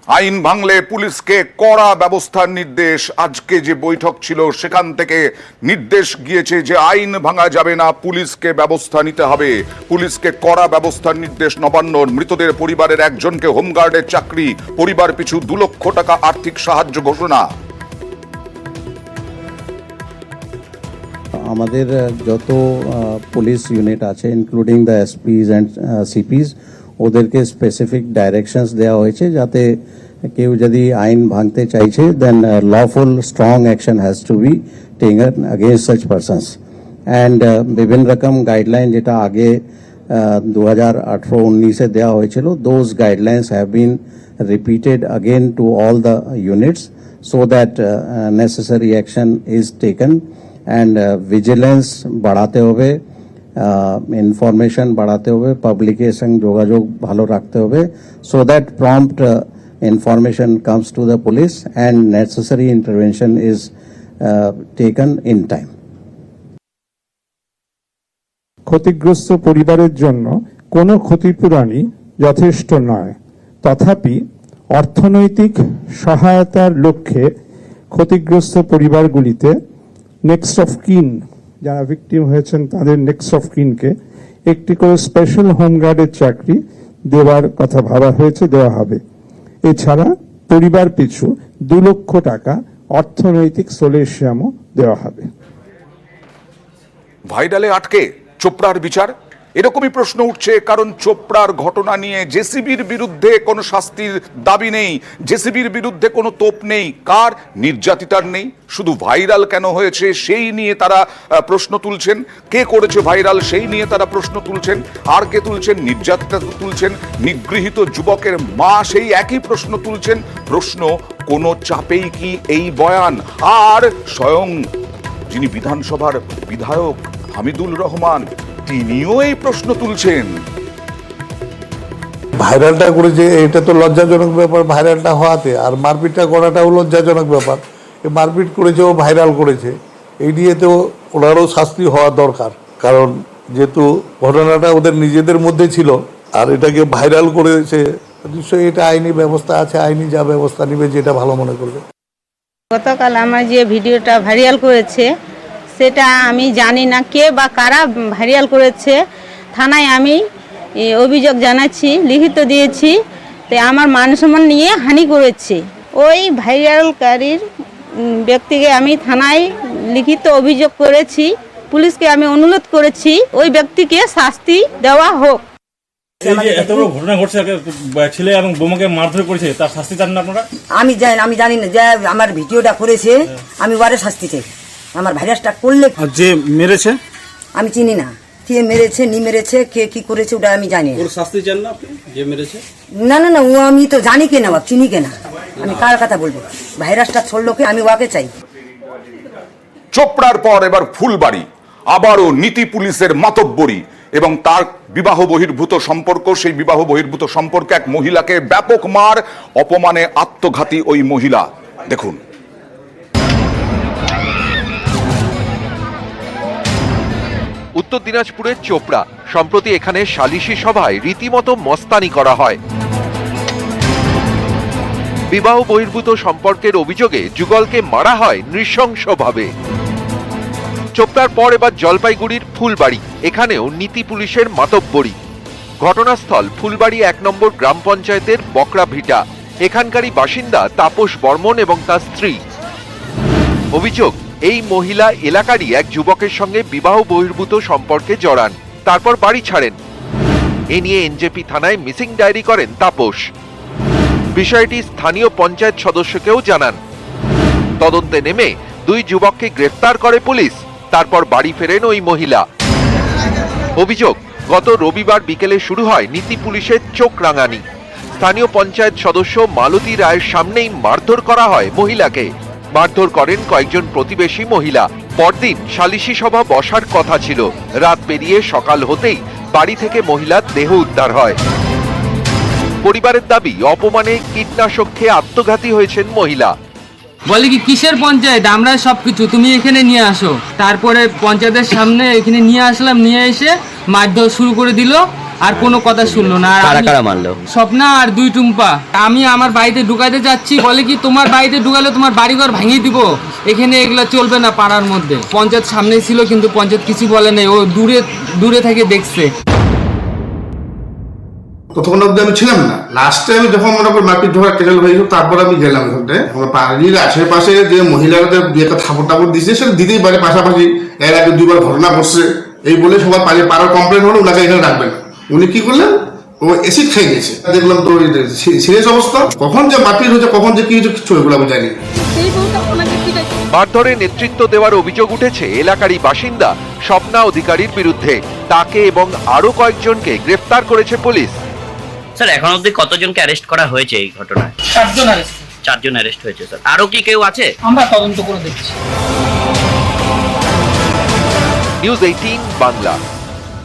আইন ভাঙলে পুলিশকে কড়া ব্যবস্থার নির্দেশ। আজকে যে বৈঠক ছিল সেখান থেকে নির্দেশ গিয়েছে যে আইন ভাঙা যাবে না, পুলিশকে ব্যবস্থা নিতে হবে। পুলিশকে কড়া ব্যবস্থার নির্দেশ নবান্নর। মৃতদের পরিবারের একজনকে হোমগার্ডের চাকরি, পরিবার পিছু 2 লক্ষ টাকা আর্থিক সাহায্য ঘোষণা। আমাদের যত পুলিশ ইউনিট আছে ইনক্লুডিং দ্য এসপিস অ্যান্ড সিপিস, ওদেরকে স্পেসিফিক ডাইরেকশনস দেওয়া হয়েছে যাতে কেউ যদি আইন ভাঙতে চাইছে then lawful strong action has to be taken against such persons. And বিভিন্ন রকম গাইডলাইন যেটা আগে 2018-19 দেওয়া হয়েছিল, those guidelines have been repeated again to all the units so that necessary action is taken and vigilance बढ़ाते हुए, information बढ़ाते हुए, public संग जोगाजोग भालो रखते हुए, so that prompt information comes to the police and necessary intervention is taken in time. ক্ষতিগ্রস্ত পরিবারের জন্য কোনো ক্ষতিপূরণই যথেষ্ট নয়, তথাপি অর্থনৈতিক সহায়তার লক্ষ্যে ক্ষতিগ্রস্ত পরিবারগুলিতে নেক্সট অফ কিন যারা ভিকটিম হয়েছেন তাদের নেক্সট অফ কিনকে একটি করে স্পেশাল হোমগার্ডের চাকরি দেওয়ার কথা ভাবা হয়েছে, দেওয়া হবে। এছাড়া পরিবার পিছু 2 লক্ষ টাকা অর্থনৈতিক সোলেশিয়ামও দেওয়া হবে। ভাইরালে আটকে চোপড়ার বিচার, এরকমই প্রশ্ন উঠছে। কারণ চোপড়ার ঘটনা নিয়ে জেসিবির বিরুদ্ধে কোনো শাস্তির দাবি নেই, জেসিবির বিরুদ্ধে কোনো তোপ নেই, কার নির্যাতিতার নেই। শুধু ভাইরাল কেন হয়েছে সেই নিয়ে তারা প্রশ্ন তুলছেন। কে করেছে ভাইরাল সেই নিয়ে তারা প্রশ্ন তুলছেন। আর কে তুলছেন? নির্যাতিতা তুলছেন, নিগৃহীত যুবকের মা সেই একই প্রশ্ন তুলছেন। প্রশ্ন, কোনো চাপেই কি এই বয়ান? আর স্বয়ং যিনি বিধানসভার বিধায়ক হামিদুল রহমান, তিনিও এই প্রশ্ন তুলছেন। ভাইরালটা করেছে এটা তো লজ্জাজনক ব্যাপার ভাইরালটা হওয়াতে, আর মারপিটটা করাটাও লজ্জাজনক ব্যাপার। মারপিট করেছে ও ভাইরাল করেছে, এই নিয়ে তো ওনারও শাস্তি হওয়া দরকার। কারণ যেহেতু ঘটনাটা ওদের নিজেদের মধ্যে ছিল আর এটাকে ভাইরাল করেছে, নিশ্চয়ই এটা আইনি ব্যবস্থা আছে, আইনি যা ব্যবস্থা নেবে যেটা ভালো মনে করবে। গতকাল আমার যে ভিডিওটা ভাইরাল করেছে সেটা আমি জানি না কে বা কারা ভাইরাল করেছে। থানায় আমি অভিযোগ জানাচ্ছি, লিখিত দিয়েছি। তো আমার মান সম্মান নিয়ে হানি করেছে ওই ভাইরালকারীর ব্যক্তিকে আমি থানায় লিখিত অভিযোগ করেছি। পুলিশকে আমি অনুরোধ করেছি ওই ব্যক্তিকে শাস্তি দেওয়া হোক। এই যে এত বড় ঘটনা ঘটছে, ছেলে এবং বোমাকে মারধর করেছে, তার শাস্তি চান না আপনারা? আমি জানি না যে আমার ভিডিওটা করেছে, আমি ওয়ারে শাস্তি চাই। আমার ভাইরাসটা করলে যে মেরেছে আমি চিনি না, কে মেরেছে নি মেরেছে, কে কি করেছে ওটা আমি জানি না। ওর শাস্তি চান না আপনি যে মেরেছে? না না না, ও আমি তো জানি কে না, চিনি কে না, আমি কার কথা বলবো? ভাইরাসটা ছড়লো কে, আমি ওকে চাই। চোপড়ার পর এবার ফুলবাড়ি, আবারও নীতি পুলিশের মাতব্বরি এবং তার বিবাহ বহির্ভূত সম্পর্ক। সেই বিবাহ বহির্ভূত সম্পর্কে এক মহিলাকে ব্যাপক মার, অপমানে আত্মঘাতী ওই মহিলা। দেখুন। উত্তর দিনাজপুরের চোপড়া। সম্প্রতি এখানে সালিশি সভায় রীতিমতো মস্তানি করা হয়। বিবাহ বহির্ভূত সম্পর্কের অভিযোগে যুগলকে মারা হয় নৃশংসভাবে। চোপড়ার পর এবার জলপাইগুড়ির ফুলবাড়ি, এখানেও নীতি পুলিশের মাতব্বরি। ঘটনাস্থল ফুলবাড়ি 1 নম্বর গ্রাম পঞ্চায়েতের বকরা ভিটা। এখানকারই বাসিন্দা তাপস বর্মন এবং তার স্ত্রী। অভিযোগ, এই মহিলা এলাকারই এক যুবকের সঙ্গে বিবাহ বহির্ভূত সম্পর্কে জড়ান, তারপর বাড়ি ছাড়েন। এ নিয়ে এনজেপি থানায় মিসিং ডায়েরি করেন তাপস। বিষয়টি স্থানীয় পঞ্চায়েত সদস্যকেও জানান। তদন্তে নেমে 2 যুবককে গ্রেফতার করে পুলিশ, তারপর বাড়ি ফেরেন ওই মহিলা। অভিযোগ, গত রবিবার বিকেলে শুরু হয় নীতি পুলিশের চোখ রাঙানি। স্থানীয় পঞ্চায়েত সদস্য মালতী রায়ের সামনেই মারধর করা হয় মহিলাকে। মারধর করেন কয়েকজন প্রতিবেশী মহিলা। পরদিন সালিশি সভা বসার কথা ছিল। রাত পেরিয়ে সকাল হতেই বাড়ি থেকে মহিলার দেহ উদ্ধার হয়। পরিবারের দাবি, অপমানে কীটনাশক খেয়ে আত্মঘাতী হয়েছেন মহিলা। বলে কি কিসের পঞ্চায়েত, আমরা সবকিছু তুমি এখানে নিয়ে আসো। তারপরে পঞ্চায়েতের সামনে এখানে নিয়ে আসলাম, নিয়ে এসে মারধর শুরু করে দিল। আর কোনো কথা শুনলো না। আর কারা আমি- কারা মারলো? স্বপ্না আর দুই টুম্পা। আমি আমার বাড়িতে ঢুকাইতে যাচ্ছি, বলে কি তোমার বাড়িতে ঢুকালে তোমার বাড়িঘর ভাঙিয়ে দিব, এখানে এগুলা চলবে না পাড়ার মধ্যে। পঞ্চায়েত সামনে ছিল কিন্তু পঞ্চায়েত কিছু বলে নাই, ও দূরে দূরে থেকে দেখছে। ততক্ষণ অব্দি আমি ছিলাম না। লাস্টে আমি যখন মনে করি মারপিট ঝগড়া কেটেল হয়েছিল, তারপর আমি গেলাম ওখানে। আমার বাড়ির আশেপাশে যে মহিলাদের একটা থাপড় টাপড় দিচ্ছে, সেটা দিতেই পারে। পাশাপাশি এর আগে 2বার ঘটনা ঘটছে, এই বলে সবার পাড়ার কমপ্লেন হলো ওনাকে এখানে রাখবেন। উনি কি করলেন, ও অ্যাসিড খেয়ে গেছে। দেখলাম তো সিরিয়াস অবস্থা। কখন যে মারপিট হয়েছে, কখন যে কি হয়েছে, কিছু এগুলো আমি জানি না। মারধরে নেতৃত্ব দেওয়ার অভিযোগ উঠেছে এলাকারই বাসিন্দা স্বপ্না অধিকারীর বিরুদ্ধে। তাকে এবং আরো কয়েকজনকে গ্রেফতার করেছে পুলিশ। স্যার এখন অবধি কতজনকে অ্যারেস্ট করা হয়েছে এই ঘটনায়? 4 জন অ্যারেস্ট হয়েছে স্যার। আরো কি কেউ আছে? আমরা তদন্ত করে দেখছি। নিউজ 18 বাংলা।